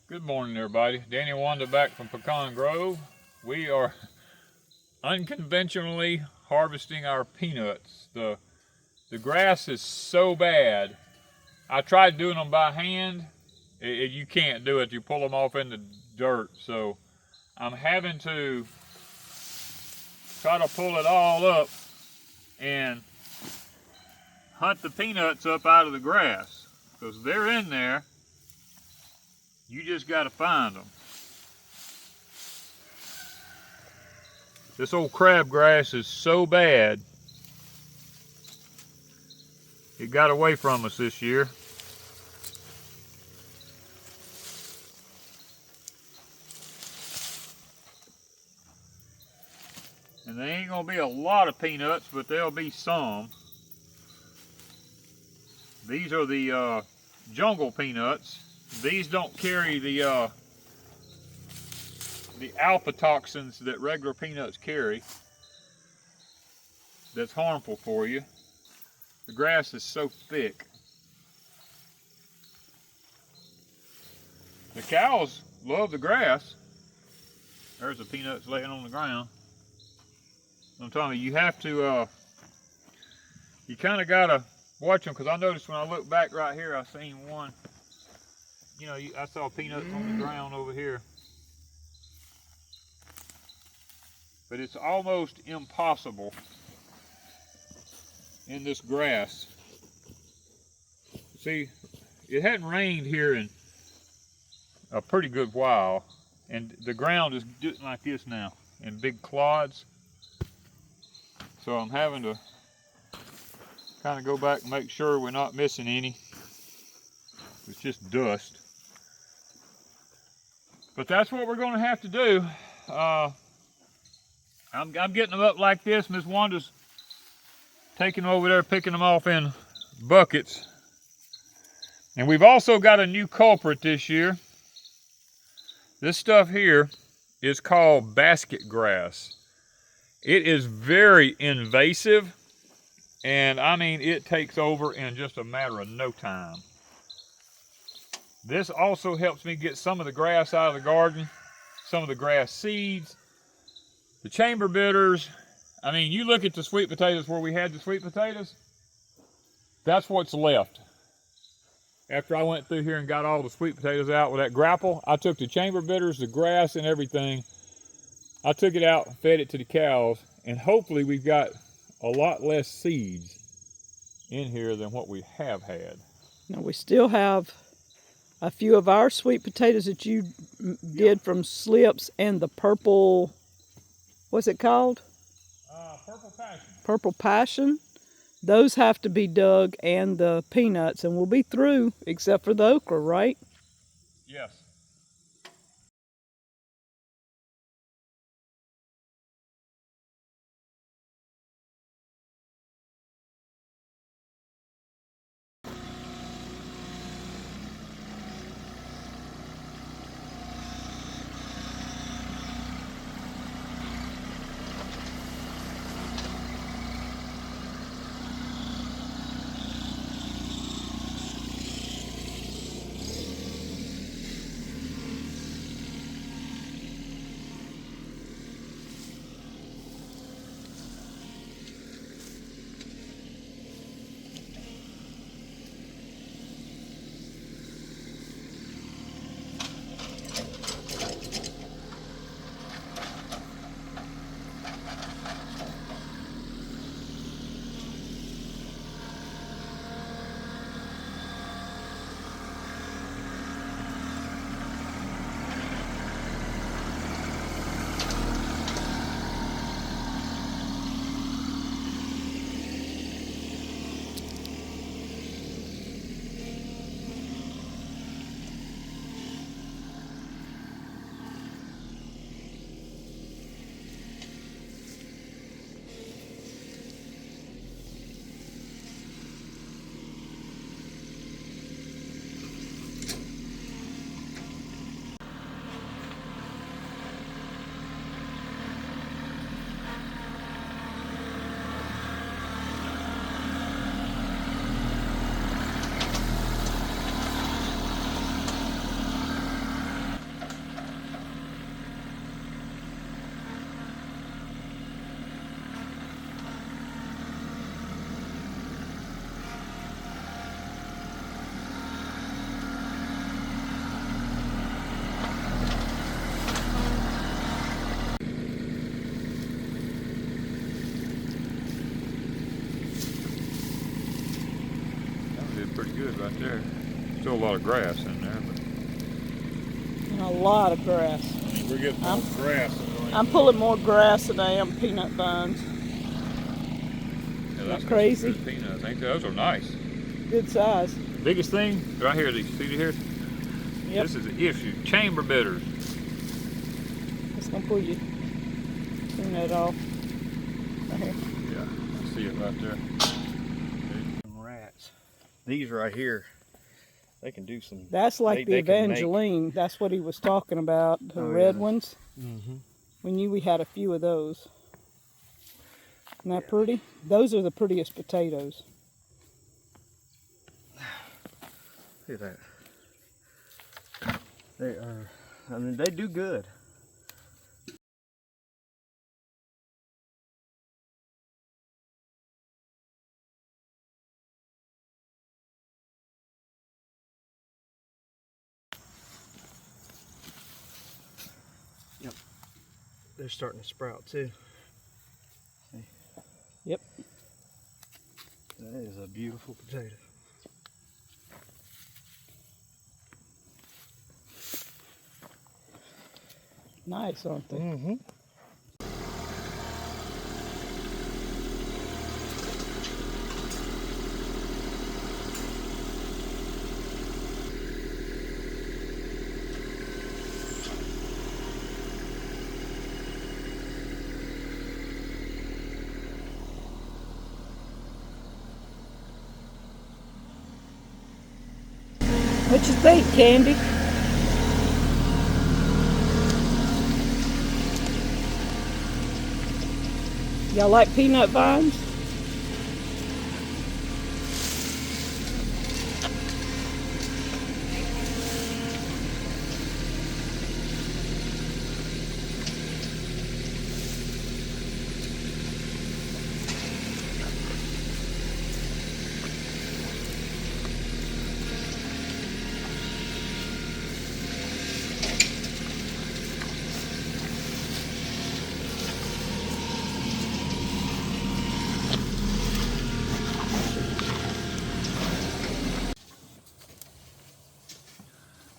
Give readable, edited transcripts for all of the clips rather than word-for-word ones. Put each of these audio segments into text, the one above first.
Good morning, everybody. Danny and Wanda back from Pecan Grove. We are unconventionally harvesting our peanuts. The grass is so bad. I tried doing them by hand. You can't do it. You pull them off in the dirt. So I'm having to try to pull it all up and hunt the peanuts up out of the grass, because they're in there. You just got to find them. This old crabgrass is so bad, it got away from us this year. And there ain't gonna be a lot of peanuts, but there'll be some. These are the jungle peanuts. These don't carry the alpha toxins that regular peanuts carry. That's harmful for you. The grass is so thick. The cows love the grass. There's the peanuts laying on the ground. I'm telling you, you have to, you kind of gotta watch them, because I noticed when I look back right here, I seen one. You know, I saw peanuts on the ground over here. But it's almost impossible in this grass. See, it hadn't rained here in a pretty good while, and the ground is just like this now, in big clods. So I'm having to kind of go back and make sure we're not missing any. It's just dust. But that's what we're going to have to do. I'm getting them up like this. Miss Wanda's taking them over there, picking them off in buckets. And we've also got a new culprit this year. This stuff here is called basket grass. It is very invasive, and I mean, it takes over in just a matter of no time. This also helps me get some of the grass out of the garden, some of the grass seeds, the chamber bitters. I mean, you look at the sweet potatoes where we had the sweet potatoes, that's what's left. After I went through here and got all the sweet potatoes out with that grapple, I took the chamber bitters, the grass and everything. I took it out and fed it to the cows, and hopefully we've got a lot less seeds in here than what we have had. Now we still have a few of our sweet potatoes that you did from slips, and the purple, what's it called? Purple passion. Purple passion. Those have to be dug, and the peanuts, and we'll be through except for the okra, right? Yes. right there. Still a lot of grass in there, but And a lot of grass. I mean, we're getting more grass than I'm pulling more grass than I am peanut vines. yeah, Not crazy. Good peanuts. I think those are nice. Good size. Biggest thing right here, these see here? Yep. This is the issue. Chamber bitters. It's gonna pull you peanut off. Right here. Yeah, I see it right there. Some rats. These right here, they can do some. That's like the they can make- Evangeline. That's what he was talking about. The Oh, red yeah. ones. We knew we had a few of those. Isn't that pretty? Those are the prettiest potatoes. Look at that. They are. I mean, they do good. Yep. They're starting to sprout too. See? Yep. That is a beautiful potato. Nice, aren't they? Mm-hmm. What you think, Candy? Y'all like peanut vines?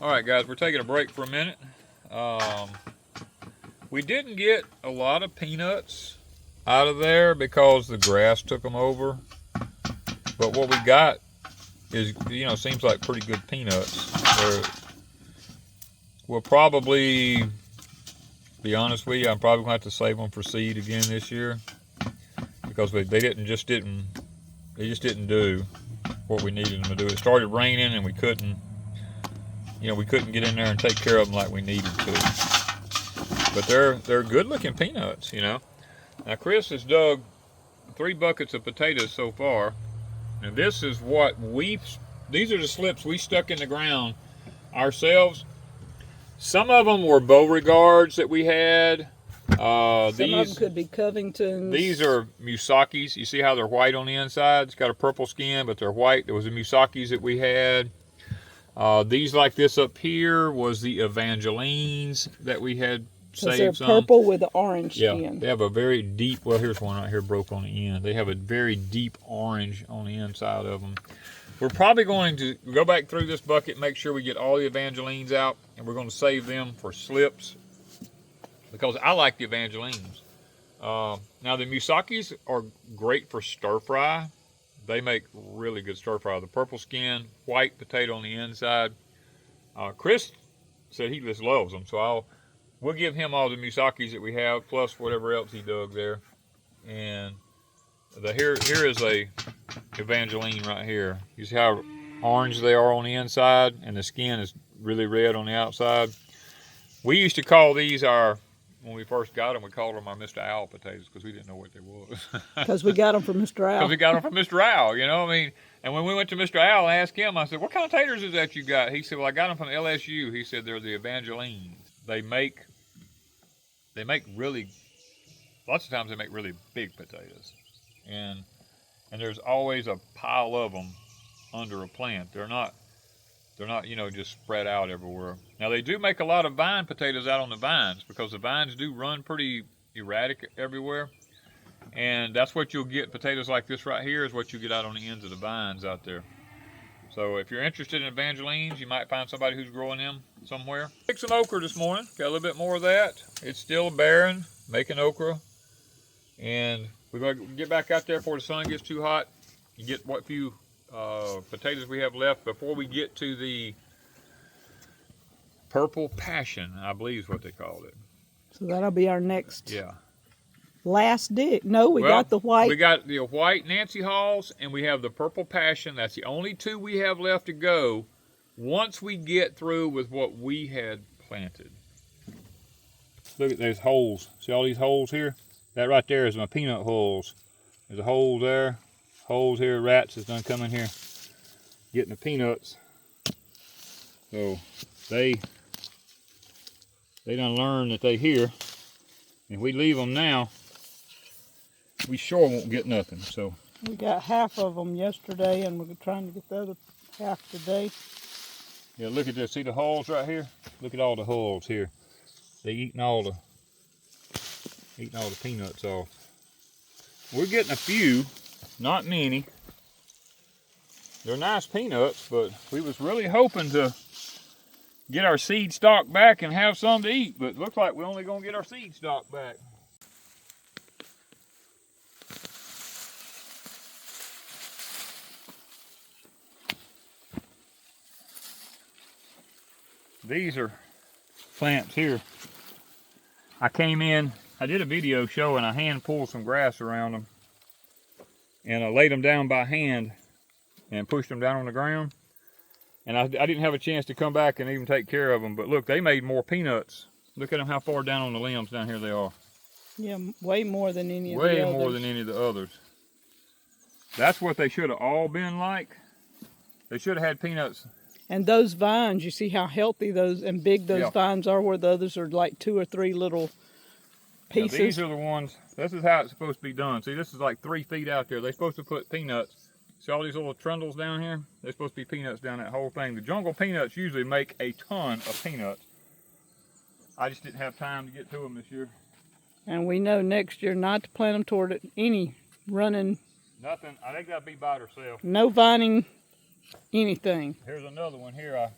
All right, guys, we're taking a break for a minute. We didn't get a lot of peanuts out of there because the grass took them over. But what we got is, you know, seems like pretty good peanuts. We'll probably, be honest with you, I'm probably gonna have to save them for seed again this year because they just didn't do what we needed them to do. It started raining and we couldn't get in there and take care of them like we needed to. But they're good looking peanuts, you know. Now Chris has dug 3 buckets of potatoes so far. And this is what these are the slips we stuck in the ground ourselves. Some of them were Beauregards that we had. Some of them could be Covingtons. These are Musakis. You see how they're white on the inside? It's got a purple skin, but they're white. There was the Musakis that we had. These like this up here was the Evangelines that we had saved they're some. purple with the orange Yeah, skin. they have a very deep, well here's one right here broke on the end. They have a very deep orange on the inside of them. We're probably going to go back through this bucket, make sure we get all the Evangelines out, and we're going to save them for slips because I like the Evangelines. Now the Musakis are great for stir fry. They make really good stir fry. The purple skin, white potato on the inside. Chris said he just loves them, so we'll give him all the Musakis that we have, plus whatever else he dug there. And here is a Evangeline right here. You see how orange they are on the inside, and the skin is really red on the outside. We used to call these when we first got them, we called them our Mr. Owl potatoes because we didn't know what they was. Because we got them from Mr. Owl. Because we got them from Mr. Owl, you know what I mean? And when we went to Mr. Owl, I asked him, I said, what kind of taters is that you got? He said, well, I got them from LSU. He said, they're the Evangelines. They make really, lots of times they make really big potatoes. And there's always a pile of them under a plant. They're not, you know, just spread out everywhere. Now they do make a lot of vine potatoes out on the vines because the vines do run pretty erratic everywhere. And that's what you'll get. Potatoes like this right here is what you get out on the ends of the vines out there. So if you're interested in Evangelines, you might find somebody who's growing them somewhere. Picked some okra this morning. Got a little bit more of that. It's still barren, making okra. And we're going to get back out there before the sun gets too hot. You get what few potatoes we have left before we get to the purple passion, I believe is what they called it. So that'll be our next Yeah. last dig. No, we got the white. We got the white Nancy Halls and we have the purple passion. That's the only two we have left to go once we get through with what we had planted. Look at those holes. See all these holes here? That right there is my peanut holes. There's a hole there, holes here. Rats has done come in here getting the peanuts. So they done learned that they here. If we leave them now, we sure won't get nothing. So we got half of them yesterday, and we're trying to get the other half today. Yeah, look at this. See the holes right here? Look at all the holes here. They eating all the peanuts off. We're getting a few, not many. They're nice peanuts, but we was really hoping to get our seed stock back and have some to eat, but it looks like we're only gonna get our seed stock back. These are plants here. I came in, I did a video showing I hand pulled some grass around them, and I laid them down by hand and pushed them down on the ground. And I didn't have a chance to come back and even take care of them, but look, they made more peanuts. Look at them, how far down on the limbs down here they are. Yeah, way more than any of the others. Way more than any of the others. That's what they should have all been like. They should have had peanuts. And those vines, you see how healthy those and big those vines are, where the others are like 2 or 3 little pieces. Now these are the ones, this is how it's supposed to be done. See, this is like 3 feet out there. They're supposed to put peanuts. See all these little trundles down here? They're supposed to be peanuts down that whole thing. The jungle peanuts usually make a ton of peanuts. I just didn't have time to get to them this year. And we know next year not to plant them toward any running. Nothing, I think that'd be by herself. No vining anything. Here's another one here.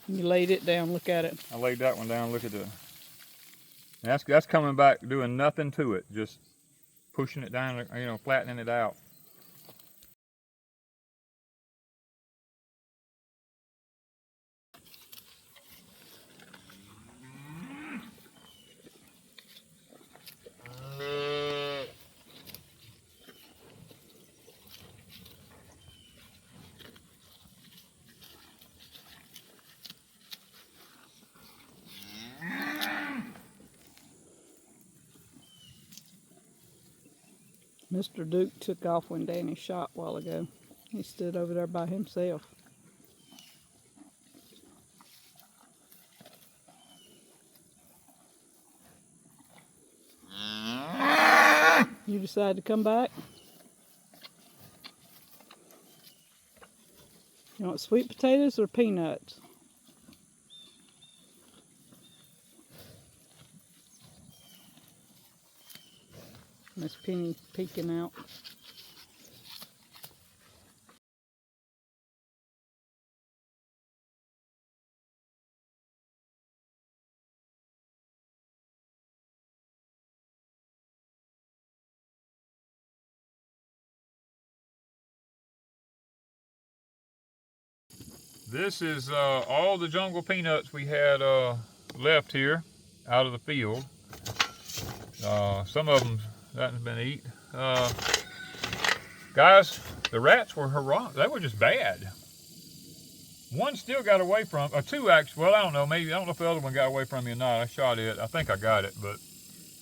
You laid it down, look at it. I laid that one down, look at that. That's coming back, doing nothing to it, just pushing it down, you know, flattening it out. Mr. Duke took off when Danny shot a while ago. He stood over there by himself. You decided to come back? You want sweet potatoes or peanuts? Miss Penny peeking out. This is all the jungle peanuts we had left here out of the field. Some of them hasn't been eat. Guys, the rats were they were just bad. One still got away from, or 2 actually, well I don't know, maybe, I don't know if the other one got away from me or not. I shot it, I think I got it, but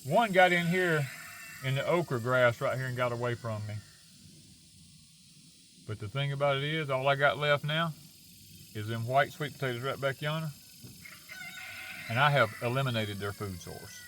one got in here in the okra grass right here and got away from me. But the thing about it is, all I got left now is them white sweet potatoes right back yonder, and I have eliminated their food source.